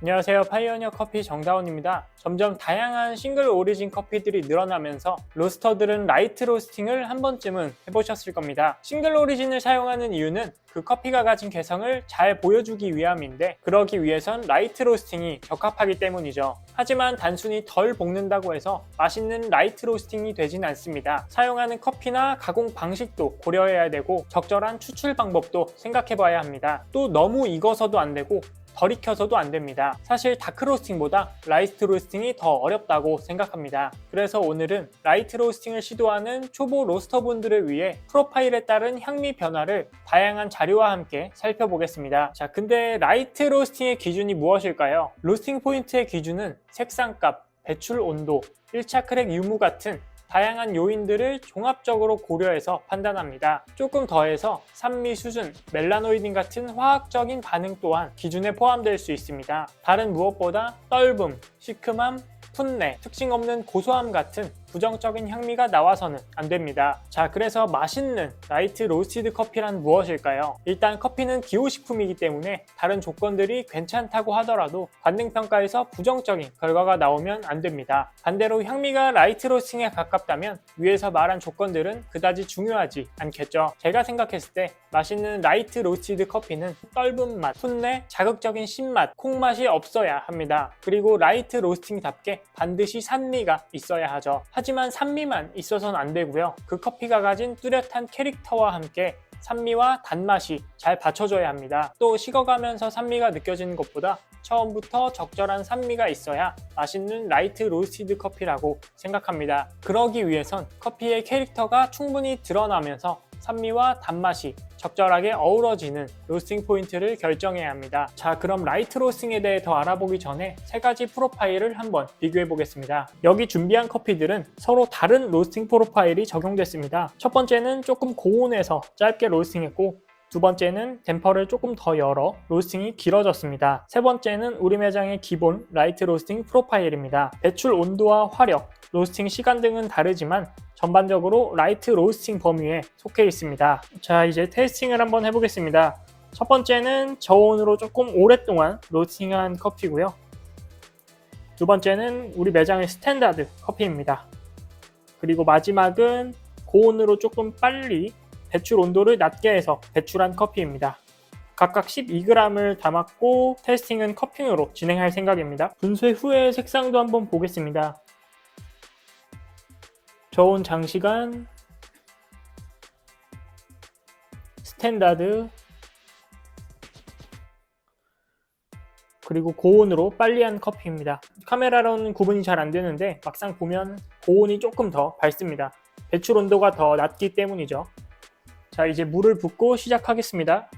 안녕하세요. 파이오니어 커피 정다운입니다. 점점 다양한 싱글 오리진 커피들이 늘어나면서 로스터들은 라이트 로스팅을 한 번쯤은 해보셨을 겁니다. 싱글 오리진을 사용하는 이유는 그 커피가 가진 개성을 잘 보여주기 위함인데, 그러기 위해선 라이트 로스팅이 적합하기 때문이죠. 하지만 단순히 덜 볶는다고 해서 맛있는 라이트 로스팅이 되진 않습니다. 사용하는 커피나 가공 방식도 고려해야 되고, 적절한 추출 방법도 생각해 봐야 합니다. 또 너무 익어서도 안 되고 덜 익혀서도 안 됩니다. 사실 다크 로스팅보다 라이트 로스팅이 더 어렵다고 생각합니다. 그래서 오늘은 라이트 로스팅을 시도하는 초보 로스터분들을 위해 프로파일에 따른 향미 변화를 다양한 자료와 함께 살펴보겠습니다. 자, 근데 라이트 로스팅의 기준이 무엇일까요? 로스팅 포인트의 기준은 색상값, 배출 온도, 1차 크랙 유무 같은 다양한 요인들을 종합적으로 고려해서 판단합니다. 조금 더해서 산미 수준, 멜라노이딘 같은 화학적인 반응 또한 기준에 포함될 수 있습니다. 다른 무엇보다 떫음, 시큼함, 풋내, 특징 없는 고소함 같은 부정적인 향미가 나와서는 안 됩니다. 자, 그래서 맛있는 라이트 로스티드 커피란 무엇일까요? 일단 커피는 기호식품이기 때문에 다른 조건들이 괜찮다고 하더라도 반응평가에서 부정적인 결과가 나오면 안 됩니다. 반대로 향미가 라이트 로스팅에 가깝다면 위에서 말한 조건들은 그다지 중요하지 않겠죠. 제가 생각했을 때 맛있는 라이트 로스티드 커피는 떫은 맛, 풋내, 자극적인 신맛, 콩맛이 없어야 합니다. 그리고 라이트 로스팅답게 반드시 산미가 있어야 하죠. 하지만 산미만 있어서는 안 되고요. 그 커피가 가진 뚜렷한 캐릭터와 함께 산미와 단맛이 잘 받쳐줘야 합니다. 또 식어가면서 산미가 느껴지는 것보다 처음부터 적절한 산미가 있어야 맛있는 라이트 로스티드 커피라고 생각합니다. 그러기 위해선 커피의 캐릭터가 충분히 드러나면서 산미와 단맛이 적절하게 어우러지는 로스팅 포인트를 결정해야 합니다. 자, 그럼 라이트 로스팅에 대해 더 알아보기 전에 세 가지 프로파일을 한번 비교해 보겠습니다. 여기 준비한 커피들은 서로 다른 로스팅 프로파일이 적용됐습니다. 첫 번째는 조금 고온에서 짧게 로스팅했고, 두 번째는 댐퍼를 조금 더 열어 로스팅이 길어졌습니다. 세 번째는 우리 매장의 기본 라이트 로스팅 프로파일입니다. 배출 온도와 화력, 로스팅 시간 등은 다르지만 전반적으로 라이트 로스팅 범위에 속해 있습니다. 자, 이제 테이스팅을 한번 해보겠습니다. 첫 번째는 저온으로 조금 오랫동안 로스팅한 커피고요. 두 번째는 우리 매장의 스탠다드 커피입니다. 그리고 마지막은 고온으로 조금 빨리 배출 온도를 낮게 해서 배출한 커피입니다. 각각 12g을 담았고 테스팅은 커핑으로 진행할 생각입니다. 분쇄 후의 색상도 한번 보겠습니다. 저온 장시간, 스탠다드, 그리고 고온으로 빨리 한 커피입니다. 카메라로는 구분이 잘 안 되는데 막상 보면 고온이 조금 더 밝습니다. 배출 온도가 더 낮기 때문이죠. 자, 이제 물을 붓고 시작하겠습니다.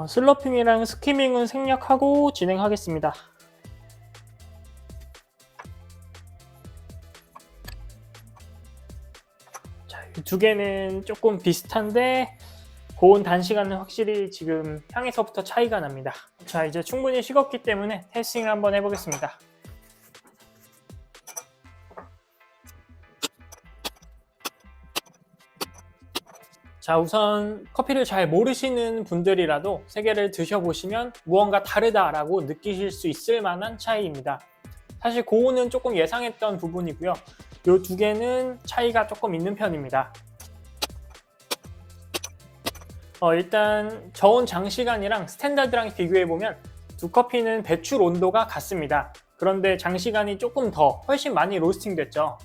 슬러핑이랑 스키밍은 생략하고 진행하겠습니다. 자, 이 두 개는 조금 비슷한데 고온 단시간은 확실히 지금 향에서부터 차이가 납니다. 자, 이제 충분히 식었기 때문에 테스팅을 한번 해보겠습니다. 자, 우선 커피를 잘 모르시는 분들이라도 세 개를 드셔보시면 무언가 다르다라고 느끼실 수 있을 만한 차이입니다. 사실 고온은 조금 예상했던 부분이고요. 이 두 개는 차이가 조금 있는 편입니다. 일단 저온 장시간이랑 스탠다드랑 비교해보면 두 커피는 배출 온도가 같습니다. 그런데 장시간이 조금 더 훨씬 많이 로스팅 됐죠.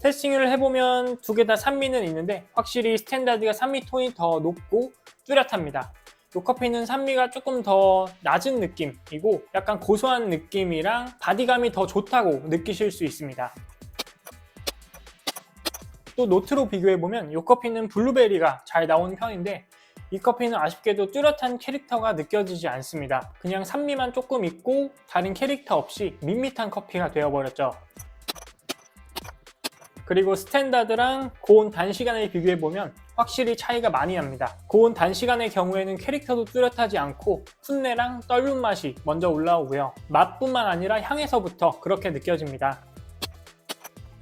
테스팅을 해보면 두 개 다 산미는 있는데 확실히 스탠다드가 산미 톤이 더 높고 뚜렷합니다. 이 커피는 산미가 조금 더 낮은 느낌이고 약간 고소한 느낌이랑 바디감이 더 좋다고 느끼실 수 있습니다. 또 노트로 비교해보면 이 커피는 블루베리가 잘 나오는 편인데 이 커피는 아쉽게도 뚜렷한 캐릭터가 느껴지지 않습니다. 그냥 산미만 조금 있고 다른 캐릭터 없이 밋밋한 커피가 되어버렸죠. 그리고 스탠다드랑 고온 단시간을 비교해보면 확실히 차이가 많이 납니다. 고온 단시간의 경우에는 캐릭터도 뚜렷하지 않고 풋내랑 떫은 맛이 먼저 올라오고요. 맛뿐만 아니라 향에서부터 그렇게 느껴집니다.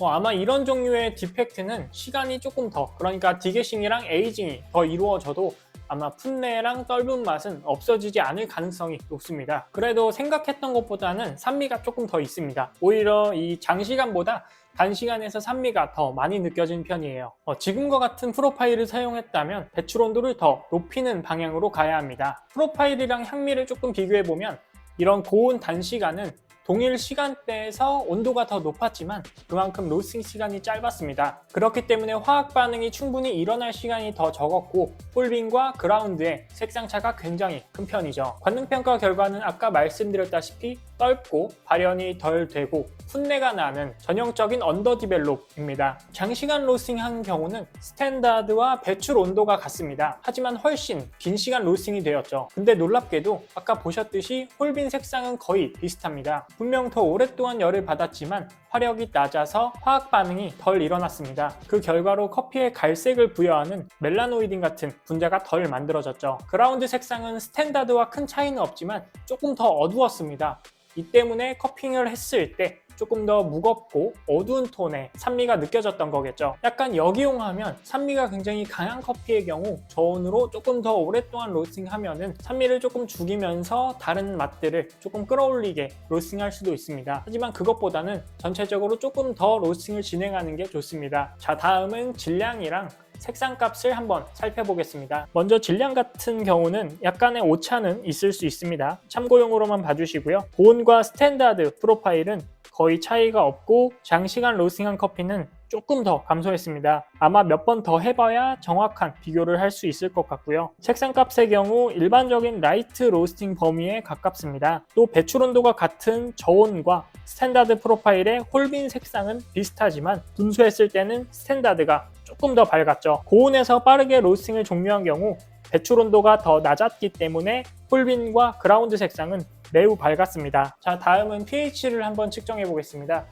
아마 이런 종류의 디펙트는 시간이 조금 더, 그러니까 디게싱이랑 에이징이 더 이루어져도 아마 풋내랑 떫은 맛은 없어지지 않을 가능성이 높습니다. 그래도 생각했던 것보다는 산미가 조금 더 있습니다. 오히려 이 장시간보다 단시간에서 산미가 더 많이 느껴진 편이에요. 지금과 같은 프로파일을 사용했다면 배출 온도를 더 높이는 방향으로 가야 합니다. 프로파일이랑 향미를 조금 비교해보면 이런 고온 단시간은 동일 시간대에서 온도가 더 높았지만 그만큼 로스팅 시간이 짧았습니다. 그렇기 때문에 화학 반응이 충분히 일어날 시간이 더 적었고 홀빈과 그라운드의 색상 차가 굉장히 큰 편이죠. 관능평가 결과는 아까 말씀드렸다시피 떫고 발연이 덜 되고 풋내가 나는 전형적인 언더디벨롭입니다. 장시간 로스팅한 경우는 스탠다드와 배출 온도가 같습니다. 하지만 훨씬 긴 시간 로스팅이 되었죠. 근데 놀랍게도 아까 보셨듯이 홀빈 색상은 거의 비슷합니다. 분명 더 오랫동안 열을 받았지만 화력이 낮아서 화학 반응이 덜 일어났습니다. 그 결과로 커피에 갈색을 부여하는 멜라노이딘 같은 분자가 덜 만들어졌죠. 그라운드 색상은 스탠다드와 큰 차이는 없지만 조금 더 어두웠습니다. 이 때문에 커핑을 했을 때 조금 더 무겁고 어두운 톤의 산미가 느껴졌던 거겠죠. 약간 역이용하면 산미가 굉장히 강한 커피의 경우 저온으로 조금 더 오랫동안 로스팅하면은 산미를 조금 죽이면서 다른 맛들을 조금 끌어올리게 로스팅할 수도 있습니다. 하지만 그것보다는 전체적으로 조금 더 로스팅을 진행하는 게 좋습니다. 자, 다음은 질량이랑 색상 값을 한번 살펴보겠습니다. 먼저 질량 같은 경우는 약간의 오차는 있을 수 있습니다. 참고용으로만 봐주시고요. 고온과 스탠다드 프로파일은 거의 차이가 없고 장시간 로스팅한 커피는 조금 더 감소했습니다. 아마 몇 번 더 해봐야 정확한 비교를 할 수 있을 것 같고요. 색상 값의 경우 일반적인 라이트 로스팅 범위에 가깝습니다. 또 배출 온도가 같은 저온과 스탠다드 프로파일의 홀빈 색상은 비슷하지만 분수했을 때는 스탠다드가 조금 더 밝았죠. 고온에서 빠르게 로스팅을 종료한 경우 배출 온도가 더 낮았기 때문에 홀빈과 그라운드 색상은 매우 밝았습니다. 자, 다음은 pH를 한번 측정해 보겠습니다.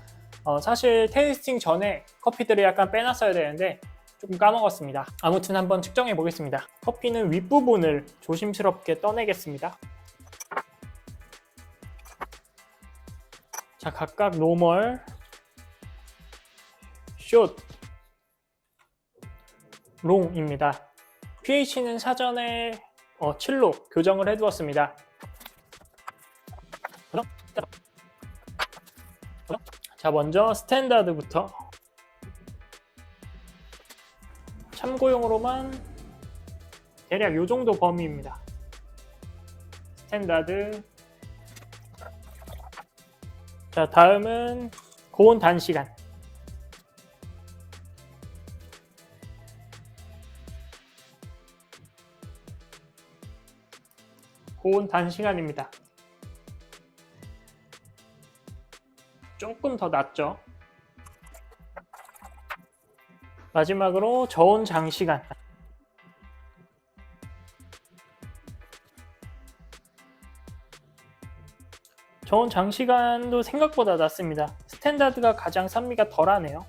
사실 테이스팅 전에 커피들을 약간 빼놨어야 되는데 조금 까먹었습니다. 아무튼 한번 측정해 보겠습니다. 커피는 윗부분을 조심스럽게 떠내겠습니다. 자, 각각 노멀, 숏, 롱입니다. pH는 사전에 7로 교정을 해두었습니다. 자, 먼저 스탠다드부터 참고용으로만 대략 이 정도 범위입니다. 스탠다드. 자, 다음은 고온 단시간. 고온 단시간입니다. 조금 더 낮죠. 마지막으로 저온 장시간. 저온 장시간도 생각보다 낮습니다. 스탠다드가 가장 산미가 덜하네요.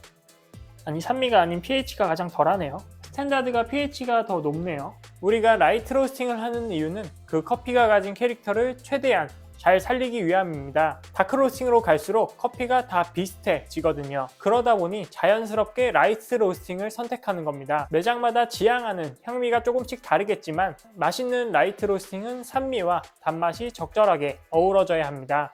아니, 산미가 아닌 pH가 가장 덜하네요. 스탠다드가 pH가 더 높네요. 우리가 라이트 로스팅을 하는 이유는 그 커피가 가진 캐릭터를 최대한 잘 살리기 위함입니다. 다크 로스팅으로 갈수록 커피가 다 비슷해지거든요. 그러다 보니 자연스럽게 라이트 로스팅을 선택하는 겁니다. 매장마다 지향하는 향미가 조금씩 다르겠지만 맛있는 라이트 로스팅은 산미와 단맛이 적절하게 어우러져야 합니다.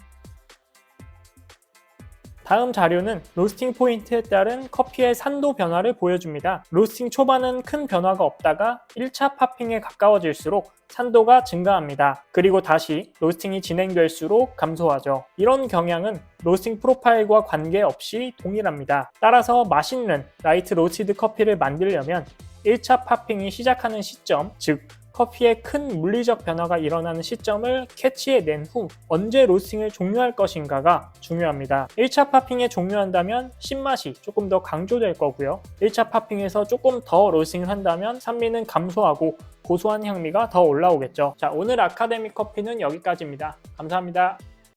다음 자료는 로스팅 포인트에 따른 커피의 산도 변화를 보여줍니다. 로스팅 초반은 큰 변화가 없다가 1차 파핑에 가까워질수록 산도가 증가합니다. 그리고 다시 로스팅이 진행될수록 감소하죠. 이런 경향은 로스팅 프로파일과 관계없이 동일합니다. 따라서 맛있는 라이트 로스티드 커피를 만들려면 1차 파핑이 시작하는 시점, 즉 커피에 큰 물리적 변화가 일어나는 시점을 캐치해낸 후 언제 로스팅을 종료할 것인가가 중요합니다. 1차 파핑에 종료한다면 신맛이 조금 더 강조될 거고요. 1차 파핑에서 조금 더 로스팅을 한다면 산미는 감소하고 고소한 향미가 더 올라오겠죠. 자, 오늘 아카데미 커피는 여기까지입니다. 감사합니다.